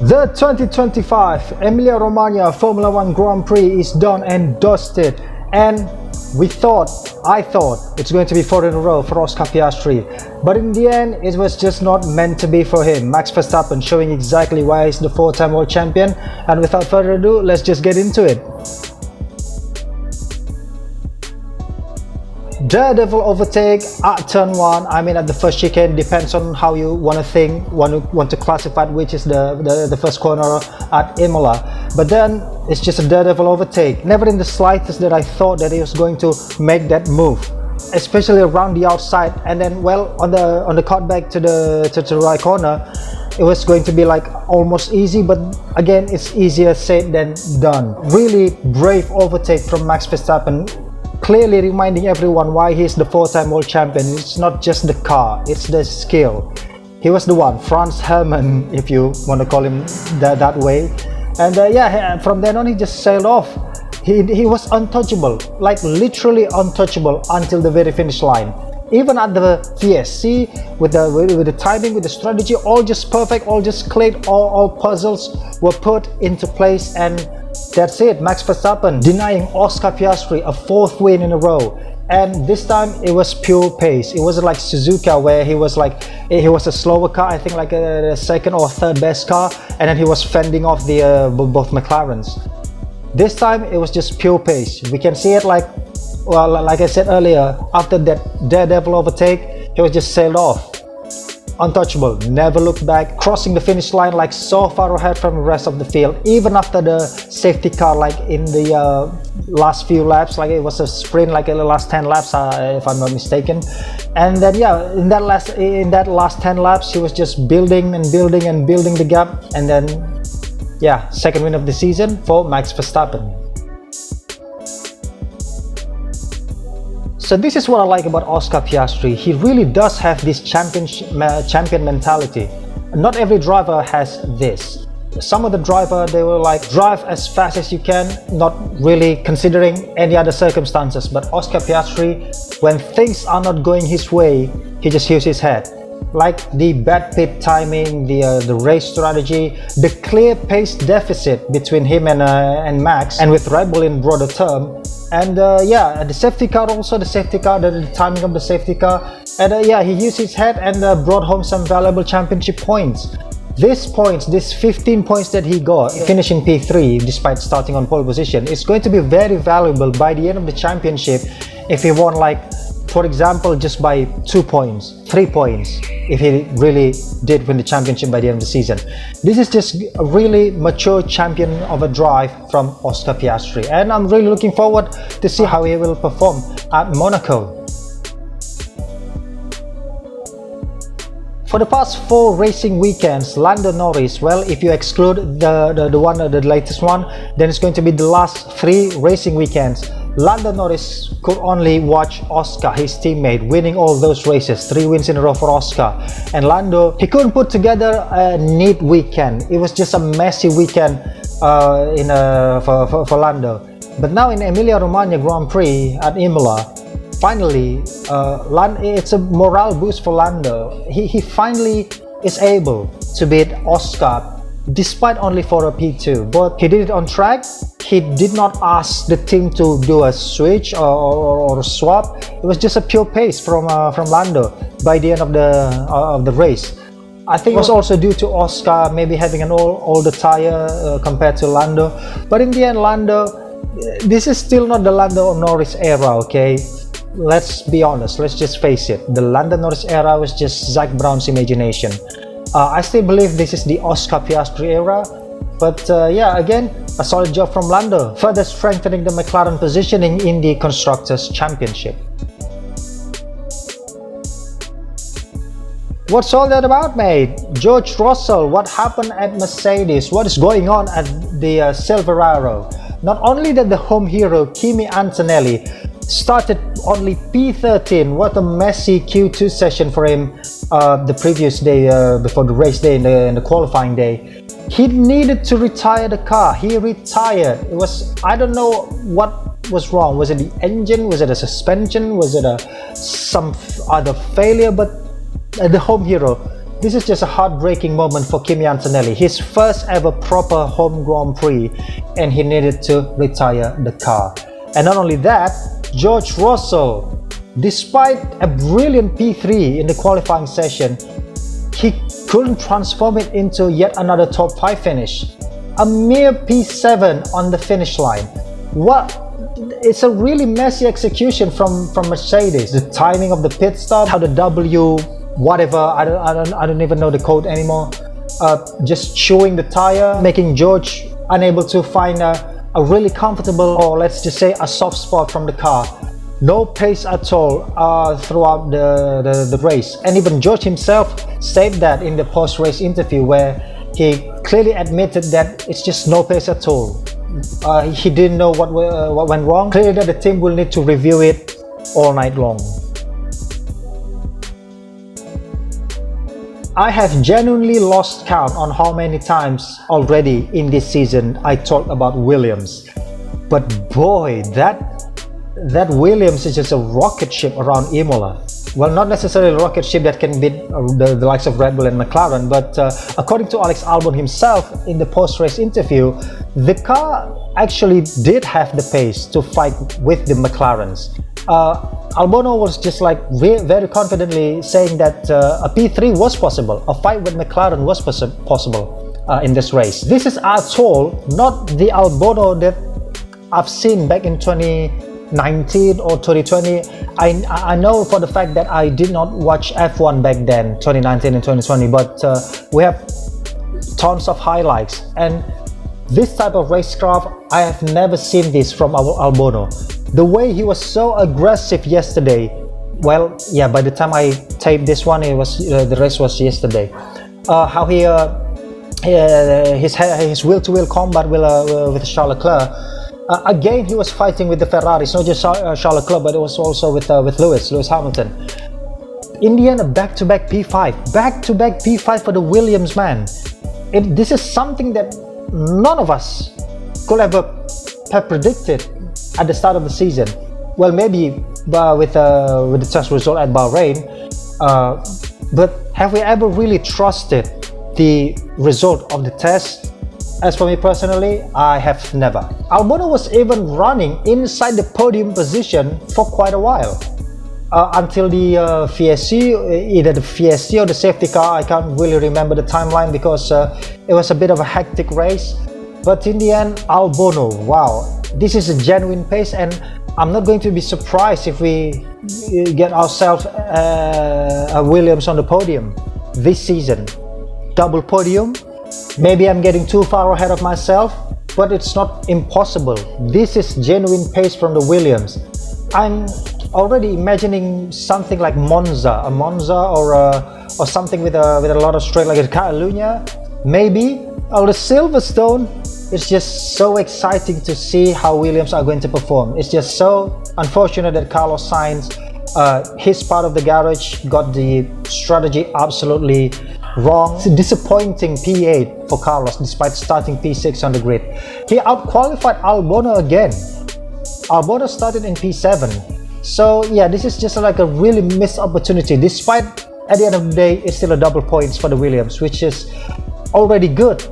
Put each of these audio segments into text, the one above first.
The 2025 Emilia-Romagna Formula 1 Grand Prix is done and dusted, and I thought it's going to be 4 in a row for Oscar Piastri, but in the end it was just not meant to be for him. Max Verstappen showing exactly why he's the 4-time world champion, and without further ado, let's just get into it. Daredevil overtake at turn 1, I mean at the first chicane, depends on how you want to classify which is the first corner at Imola. But then it's just a Daredevil overtake. Never in the slightest that I thought that he was going to make that move, especially around the outside. And then, well, on the cutback to the right corner, it was going to be like almost easy, but again, it's easier said than done. Really brave overtake from Max Verstappen, clearly reminding everyone why he's the 4-time world champion. It's not just the car, it's the skill. He was the one, Franz Hermann, if you want to call him that way. And yeah, from then on he just sailed off. He was untouchable, like literally untouchable until the very finish line. Even at the VSC, with the timing, with the strategy, all just perfect, all just clicked, all puzzles were put into place, and that's it. Max Verstappen denying Oscar Piastri a 4th win in a row, and this time it was pure pace. It wasn't like Suzuka where he was a slower car, I think like a 2nd or 3rd best car, and then he was fending off the both McLarens. This time it was just pure pace. We can see it like I said earlier, after that Daredevil overtake, he was just sailed off. Untouchable, never looked back, crossing the finish line like so far ahead from the rest of the field, even after the safety car, like in the last few laps, like it was a sprint, like in the last 10 laps if I'm not mistaken. And then yeah, in that last 10 laps he was just building the gap, and then yeah, 2nd win of the season for Max Verstappen. So this is what I like about Oscar Piastri. He really does have this champion mentality. Not every driver has this. Some of the driver, they will like drive as fast as you can, not really considering any other circumstances. But Oscar Piastri, when things are not going his way, he just uses his head. Like the bad pit timing, the race strategy, the clear pace deficit between him and Max, and with Red Bull in broader term. And yeah, the safety car also, the timing of the safety car, and yeah, he used his head and brought home some valuable championship points. These 15 points that he got, finishing P3 despite starting on pole position, is going to be very valuable by the end of the championship if he won, like, for example, just by 2 points, 3 points, if he really did win the championship by the end of the season. This is just a really mature champion of a drive from Oscar Piastri, and I'm really looking forward to see how he will perform at Monaco. For the past 4 racing weekends, Lando Norris, well, if you exclude the latest one, then it's going to be the last 3 racing weekends. Lando Norris could only watch Oscar, his teammate, winning all those races. 3 wins in a row for Oscar. And Lando, he couldn't put together a neat weekend. It was just a messy weekend for Lando. But now in Emilia-Romagna Grand Prix at Imola, finally, it's a morale boost for Lando. He finally is able to beat Oscar despite only for a P2, but he did it on track. He did not ask the team to do a switch or a swap. It was just a pure pace from Lando by the end of the race. I think it was also due to Oscar maybe having an older tire compared to Lando, but in the end, Lando, this is still not the Lando Norris era, okay? Let's be honest, let's just face it, the Lando Norris era was just Zach Brown's imagination. I still believe this is the Oscar Piastri era, but yeah, again, a solid job from Lando, further strengthening the McLaren positioning in the Constructors' Championship. What's all that about, mate? George Russell, what happened at Mercedes? What is going on at the Silver Arrow? Not only that the home hero Kimi Antonelli started only P13, what a messy Q2 session for him the previous day before the race day in the qualifying day. He needed to retire the car. He retired. It was, I don't know what was wrong. Was it the engine? Was it a suspension? Was it some other failure? But the home hero This is just a heartbreaking moment for Kimi Antonelli, his first ever proper home Grand Prix, and he needed to retire the car. And not only that, George Russell, despite a brilliant P3 in the qualifying session, he couldn't transform it into yet another top 5 finish. A mere P7 on the finish line. It's a really messy execution from Mercedes. The timing of the pit stop, how the W, whatever, I don't even know the code anymore. Just chewing the tire, making George unable to find a really comfortable, or let's just say a soft spot from the car. No pace at all throughout the race. And even George himself said that in the post-race interview, where he clearly admitted that it's just no pace at all. He didn't know what went wrong. Clearly that the team will need to review it all night long. I have genuinely lost count on how many times already in this season I talked about Williams. But boy, that Williams is just a rocket ship around Imola. Well, not necessarily a rocket ship that can beat the likes of Red Bull and McLaren, but according to Alex Albon himself in the post-race interview, the car actually did have the pace to fight with the McLarens. Albon was just like very confidently saying that a P3 was possible, a fight with McLaren was possible in this race. This is Atoll, not the Albon that I've seen back in 2019 or 2020. I know for the fact that I did not watch F1 back then, 2019 and 2020, but we have tons of highlights, and this type of racecraft, I have never seen this from Albon. The way he was so aggressive yesterday, well, yeah, by the time I taped this one, it was the race was yesterday. How he his wheel-to-wheel combat with Charles Leclerc. Again, he was fighting with the Ferraris, not just Charles Leclerc, but it was also with Lewis Hamilton. In the end, a back-to-back P5 for the Williams, man. This is something that none of us could ever have predicted at the start of the season. Well, maybe with the test result at Bahrain, but have we ever really trusted the result of the test? As for me personally, I have never. Albon was even running inside the podium position for quite a while. Until the VSC, either the VSC or the safety car, I can't really remember the timeline because it was a bit of a hectic race. But in the end, Albon, wow, this is a genuine pace, and I'm not going to be surprised if we get ourselves a Williams on the podium this season. Double podium. Maybe I'm getting too far ahead of myself, but it's not impossible. This is genuine pace from the Williams. I'm already imagining something like Monza, or something with a lot of straight, like a Catalunya, maybe, or the Silverstone. It's just so exciting to see how Williams are going to perform. It's just so unfortunate that Carlos Sainz, his part of the garage, got the strategy absolutely wrong. It's a disappointing P8 for Carlos despite starting P6 on the grid. He outqualified Albon again. Albon started in P7. So yeah, this is just like a really missed opportunity. Despite at the end of the day, it's still a double points for the Williams, which is already good.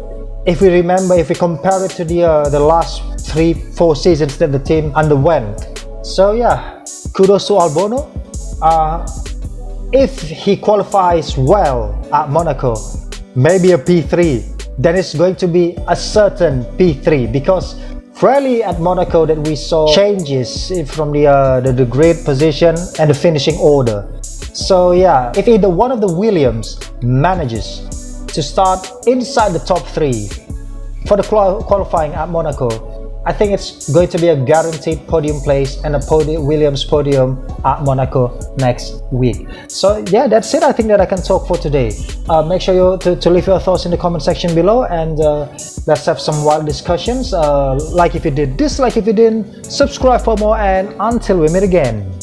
If we compare it to the last 3-4 seasons that the team underwent. So yeah, kudos to Albon. If he qualifies well at Monaco, maybe a P3, then it's going to be a certain P3, because rarely at Monaco that we saw changes from the grid position and the finishing order. So yeah, if either one of the Williams manages to start inside the top 3 for the qualifying at Monaco, I think it's going to be a guaranteed podium place and a Williams podium at Monaco next week. So yeah, that's it. I think that I can talk for today. Make sure to leave your thoughts in the comment section below, and let's have some wild discussions. Like if you did, dislike if you didn't, subscribe for more, and until we meet again.